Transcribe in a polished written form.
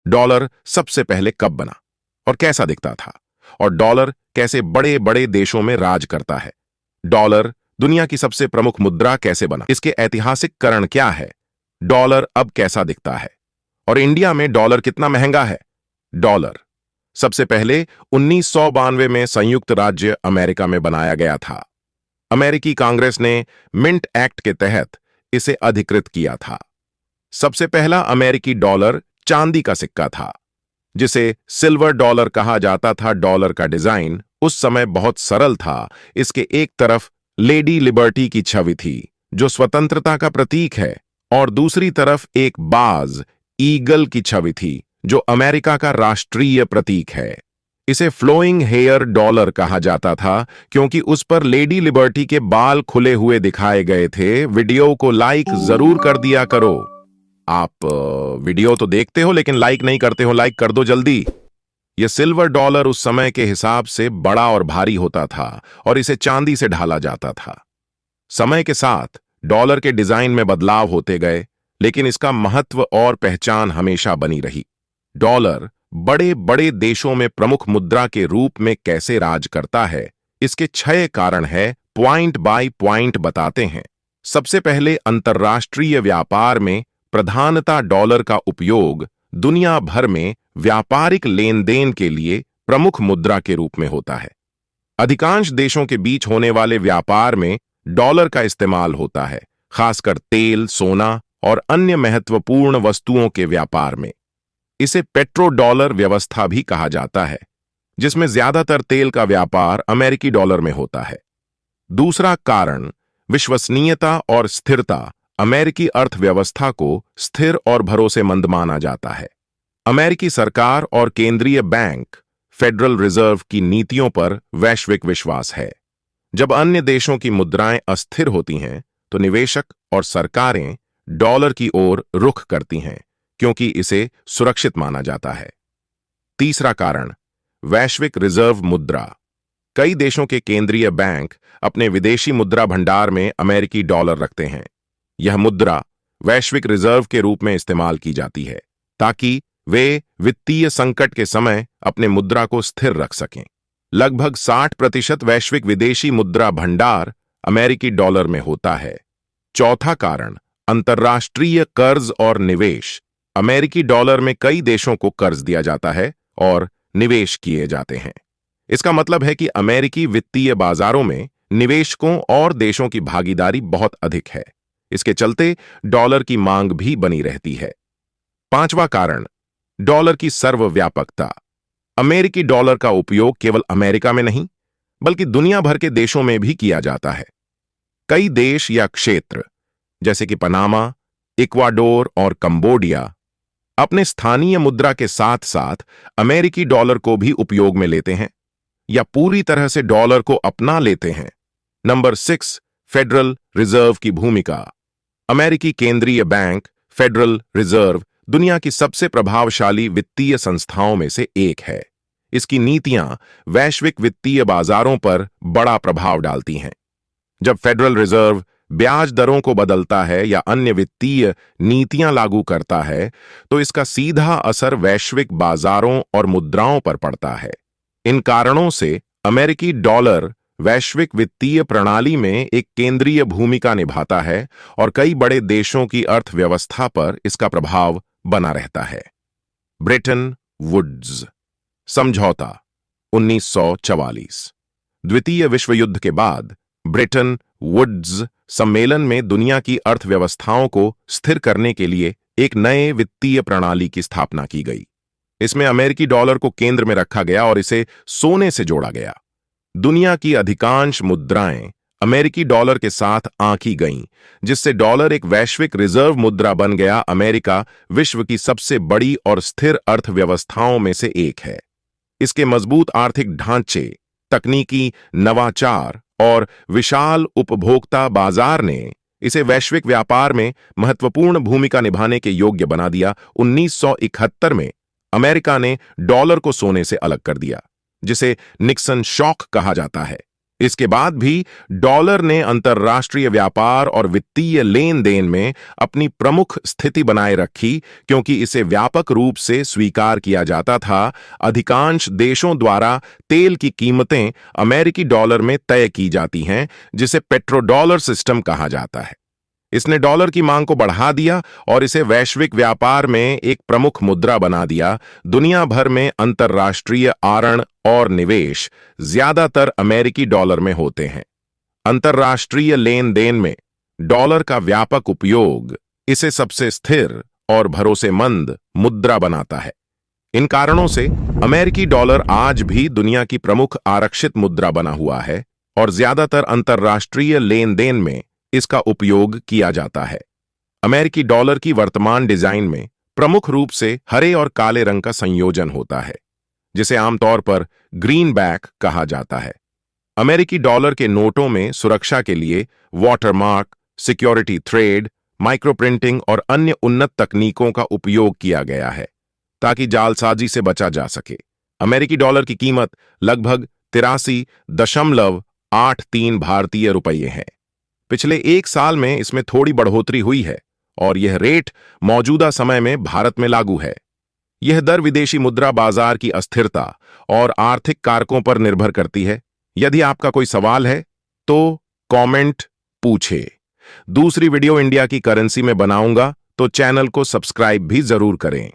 Dollar सबसे पहले कब बना और कैसा दिखता था, और डॉलर कैसे बड़े बड़े देशों में राज करता है। डॉलर दुनिया की सबसे प्रमुख मुद्रा कैसे बना, इसके ऐतिहासिक कारण क्या है, डॉलर अब कैसा दिखता है, और इंडिया में डॉलर कितना महंगा है। डॉलर सबसे पहले 1992 में संयुक्त राज्य अमेरिका में बनाया गया था। अमेरिकी कांग्रेस ने मिंट एक्ट के तहत इसे अधिकृत किया था। सबसे पहला अमेरिकी डॉलर चांदी का सिक्का था, जिसे सिल्वर डॉलर कहा जाता था। डॉलर का डिजाइन उस समय बहुत सरल था। इसके एक तरफ लेडी लिबर्टी की छवि थी, जो स्वतंत्रता का प्रतीक है, और दूसरी तरफ एक बाज ईगल की छवि थी, जो अमेरिका का राष्ट्रीय प्रतीक है। इसे फ्लोइंग हेयर डॉलर कहा जाता था, क्योंकि उस पर लेडी लिबर्टी के बाल खुले हुए दिखाए गए थे। वीडियो को लाइक जरूर कर दिया करो। आप वीडियो तो देखते हो लेकिन लाइक नहीं करते हो, लाइक कर दो जल्दी। यह सिल्वर डॉलर उस समय के हिसाब से बड़ा और भारी होता था और इसे चांदी से ढाला जाता था। समय के साथ डॉलर के डिजाइन में बदलाव होते गए, लेकिन इसका महत्व और पहचान हमेशा बनी रही। डॉलर बड़े बड़े देशों में प्रमुख मुद्रा के रूप में कैसे राज करता है, इसके 6 कारण है, पॉइंट बाय पॉइंट बताते हैं। सबसे पहले, अंतर्राष्ट्रीय व्यापार में प्रधानता डॉलर का उपयोग दुनिया भर में व्यापारिक लेन देन के लिए प्रमुख मुद्रा के रूप में होता है। अधिकांश देशों के बीच होने वाले व्यापार में डॉलर का इस्तेमाल होता है, खासकर तेल, सोना और अन्य महत्वपूर्ण वस्तुओं के व्यापार में। इसे पेट्रो डॉलर व्यवस्था भी कहा जाता है, जिसमें ज्यादातर तेल का व्यापार अमेरिकी डॉलर में होता है। दूसरा कारण, विश्वसनीयता और स्थिरता। अमेरिकी अर्थव्यवस्था को स्थिर और भरोसेमंद माना जाता है। अमेरिकी सरकार और केंद्रीय बैंक फेडरल रिजर्व की नीतियों पर वैश्विक विश्वास है। जब अन्य देशों की मुद्राएं अस्थिर होती हैं, तो निवेशक और सरकारें डॉलर की ओर रुख करती हैं, क्योंकि इसे सुरक्षित माना जाता है। तीसरा कारण, वैश्विक रिजर्व मुद्रा। कई देशों के केंद्रीय बैंक अपने विदेशी मुद्रा भंडार में अमेरिकी डॉलर रखते हैं। यह मुद्रा वैश्विक रिजर्व के रूप में इस्तेमाल की जाती है, ताकि वे वित्तीय संकट के समय अपने मुद्रा को स्थिर रख सकें। लगभग 60% वैश्विक विदेशी मुद्रा भंडार अमेरिकी डॉलर में होता है। चौथा कारण, अंतर्राष्ट्रीय कर्ज और निवेश। अमेरिकी डॉलर में कई देशों को कर्ज दिया जाता है और निवेश किए जाते हैं। इसका मतलब है कि अमेरिकी वित्तीय बाजारों में निवेशकों और देशों की भागीदारी बहुत अधिक है। इसके चलते डॉलर की मांग भी बनी रहती है। पांचवा कारण, डॉलर की सर्वव्यापकता। अमेरिकी डॉलर का उपयोग केवल अमेरिका में नहीं, बल्कि दुनिया भर के देशों में भी किया जाता है। कई देश या क्षेत्र, जैसे कि पनामा, इक्वाडोर और कंबोडिया, अपने स्थानीय मुद्रा के साथ साथ अमेरिकी डॉलर को भी उपयोग में लेते हैं या पूरी तरह से डॉलर को अपना लेते हैं। नंबर 6, फेडरल रिजर्व की भूमिका। अमेरिकी केंद्रीय बैंक फेडरल रिजर्व दुनिया की सबसे प्रभावशाली वित्तीय संस्थाओं में से एक है। इसकी नीतियां वैश्विक वित्तीय बाजारों पर बड़ा प्रभाव डालती हैं। जब फेडरल रिजर्व ब्याज दरों को बदलता है या अन्य वित्तीय नीतियां लागू करता है, तो इसका सीधा असर वैश्विक बाजारों और मुद्राओं पर पड़ता है। इन कारणों से अमेरिकी डॉलर वैश्विक वित्तीय प्रणाली में एक केंद्रीय भूमिका निभाता है और कई बड़े देशों की अर्थव्यवस्था पर इसका प्रभाव बना रहता है। ब्रेटन वुड्स समझौता 1944। द्वितीय विश्व युद्ध के बाद ब्रेटन वुड्स सम्मेलन में दुनिया की अर्थव्यवस्थाओं को स्थिर करने के लिए एक नए वित्तीय प्रणाली की स्थापना की गई। इसमें अमेरिकी डॉलर को केंद्र में रखा गया और इसे सोने से जोड़ा गया। दुनिया की अधिकांश मुद्राएं अमेरिकी डॉलर के साथ आंकी गईं, जिससे डॉलर एक वैश्विक रिजर्व मुद्रा बन गया। अमेरिका विश्व की सबसे बड़ी और स्थिर अर्थव्यवस्थाओं में से एक है। इसके मजबूत आर्थिक ढांचे, तकनीकी नवाचार और विशाल उपभोक्ता बाजार ने इसे वैश्विक व्यापार में महत्वपूर्ण भूमिका निभाने के योग्य बना दिया। 1971 में अमेरिका ने डॉलर को सोने से अलग कर दिया, जिसे निक्सन शॉक कहा जाता है। इसके बाद भी डॉलर ने अंतर्राष्ट्रीय व्यापार और वित्तीय लेन देन में अपनी प्रमुख स्थिति बनाए रखी क्योंकि इसे व्यापक रूप से स्वीकार किया जाता था। अधिकांश देशों द्वारा तेल की कीमतें अमेरिकी डॉलर में तय की जाती हैं, जिसे पेट्रोडॉलर सिस्टम कहा जाता है। इसने डॉलर की मांग को बढ़ा दिया और इसे वैश्विक व्यापार में एक प्रमुख मुद्रा बना दिया। दुनिया भर में अंतर्राष्ट्रीय आरण और निवेश ज्यादातर अमेरिकी डॉलर में होते हैं। अंतर्राष्ट्रीय लेन देन में डॉलर का व्यापक उपयोग इसे सबसे स्थिर और भरोसेमंद मुद्रा बनाता है। इन कारणों से अमेरिकी डॉलर आज भी दुनिया की प्रमुख आरक्षित मुद्रा बना हुआ है और ज्यादातर अंतर्राष्ट्रीय लेन देन में इसका उपयोग किया जाता है। अमेरिकी डॉलर की वर्तमान डिजाइन में प्रमुख रूप से हरे और काले रंग का संयोजन होता है, जिसे आमतौर पर ग्रीनबैक कहा जाता है। अमेरिकी डॉलर के नोटों में सुरक्षा के लिए वाटरमार्क, सिक्योरिटी थ्रेड, माइक्रोप्रिंटिंग और अन्य उन्नत तकनीकों का उपयोग किया गया है ताकि जालसाजी से बचा जा सके। अमेरिकी डॉलर की कीमत लगभग 83.83 भारतीय रुपये है। पिछले एक साल में इसमें थोड़ी बढ़ोतरी हुई है और यह रेट मौजूदा समय में भारत में लागू है। यह दर विदेशी मुद्रा बाजार की अस्थिरता और आर्थिक कारकों पर निर्भर करती है। यदि आपका कोई सवाल है तो कमेंट पूछे। दूसरी वीडियो इंडिया की करेंसी में बनाऊंगा, तो चैनल को सब्सक्राइब भी जरूर करें।